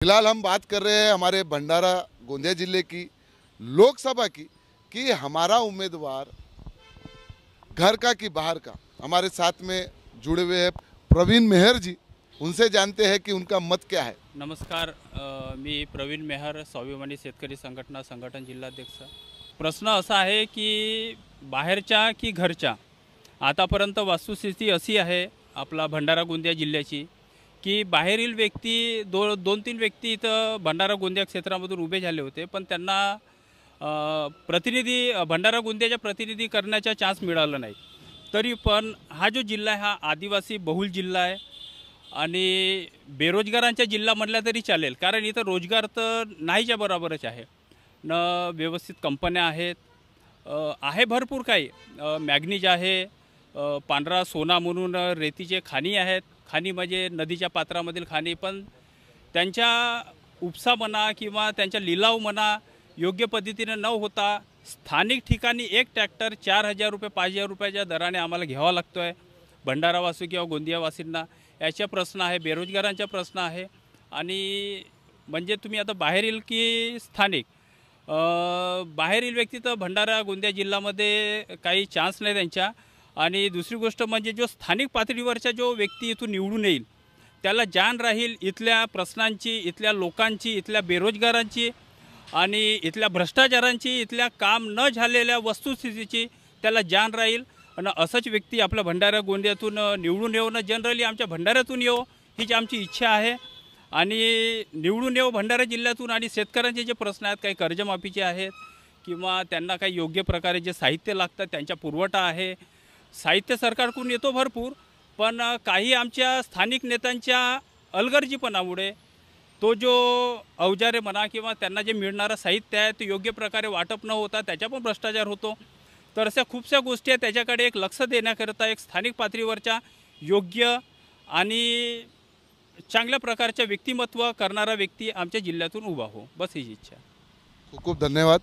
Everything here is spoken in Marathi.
फिलहाल हम बात कर रहे हैं हमारे भंडारा गोंदिया जिले की लोकसभा की कि हमारा उम्मीदवार घर का कि बाहर का। हमारे साथ में जुड़े हुए हैं प्रवीण मेहर जी, उनसे जानते हैं कि उनका मत क्या है। नमस्कार, मी प्रवीण मेहर, स्वाभिमानी शेतकरी संघटना संघटन जिल्हाध्यक्ष। प्रश्न असा आहे की बाहेरच्या की घरच्या, आतापर्यंत वस्तुस्थिती अशी आहे आपला भंडारा गोंदिया जिल्ह्याची की बाहेरील व्यक्ती दोन तीन व्यक्ती इथं भंडारा गोंदिया क्षेत्रामधून उभे झाले होते, पण त्यांना भंडारा गोंदियाच्या प्रतिनिधी करण्याचा चान्स मिळाला नाही। तरी पण हा जो जिल्हा आहे हा आदिवासी बहुल जिल्हा आहे आणि बेरोजगारांचा जिल्हा म्हटला तरी चालेल, कारण इथं रोजगार तर नाहीच्या बरोबरच आहे न। व्यवस्थित कंपन्या आहेत, आहे भरपूर काही, मॅग्नीज आहे, पांढरा सोना म्हणून रेतीचे खाणी आहेत। खाणी म्हणजे नदीच्या पात्रामधील खाणी, पण त्यांच्या उपसा म्हणा किंवा त्यांच्या लिलाव म्हणा योग्य पद्धतीने न होता स्थानिक ठिकाणी एक ट्रॅक्टर 4,000 रुपये 5,000 रुपयाच्या दराने आम्हाला घ्यावा लागतो आहे भंडारावासी किंवा गोंदियावासींना। याचा प्रश्न आहे, बेरोजगारांचा प्रश्न आहे। आणि म्हणजे तुम्ही आता बाहेरील की स्थानिक, बाहेरील व्यक्ती तर भंडारा गोंदिया जिल्ह्यामध्ये काही चान्स नाही त्यांच्या। आणि दुसरी गोष्ट म्हणजे जो स्थानिक पातळीवरचा जो व्यक्ती इथून निवडून येईल त्याला जाण राहील इथल्या प्रश्नांची, इथल्या लोकांची, इथल्या बेरोजगारांची आणि इथल्या भ्रष्टाचारांची, इथल्या काम न झालेल्या वस्तुस्थितीची त्याला जाण राहील। आणि असंच व्यक्ती आपल्या भंडारा गोंदियातून निवडून येऊन, जनरली आमच्या भंडाऱ्यातून येऊ हीच आमची इच्छा आहे। आणि निवडून येऊ भंडारा जिल्ह्यातून। आणि शेतकऱ्यांचे जे प्रश्न आहेत, काही कर्जमाफीचे आहेत किंवा त्यांना काही योग्य प्रकारे जे साहित्य लागतं त्यांचा पुरवठा आहे। साहित्य सरकारकडून येतो भरपूर, पण काही आमच्या स्थानिक नेत्यांच्या अलगर्जीपणामुळे तो जो अवजारे म्हणा किंवा त्यांना जे मिळणारं साहित्य आहे ते योग्य प्रकारे वाटप न होता त्याचा पण भ्रष्टाचार होतो। तर अशा खूपशा गोष्टी आहेत, त्याच्याकडे एक लक्ष देण्याकरता एक स्थानिक पातळीवरच्या योग्य आणि चांगल्या प्रकारच्या व्यक्तिमत्व करणारा व्यक्ती आमच्या जिल्ह्यातून उभा हो, बस हीच इच्छा। खूप खूप धन्यवाद।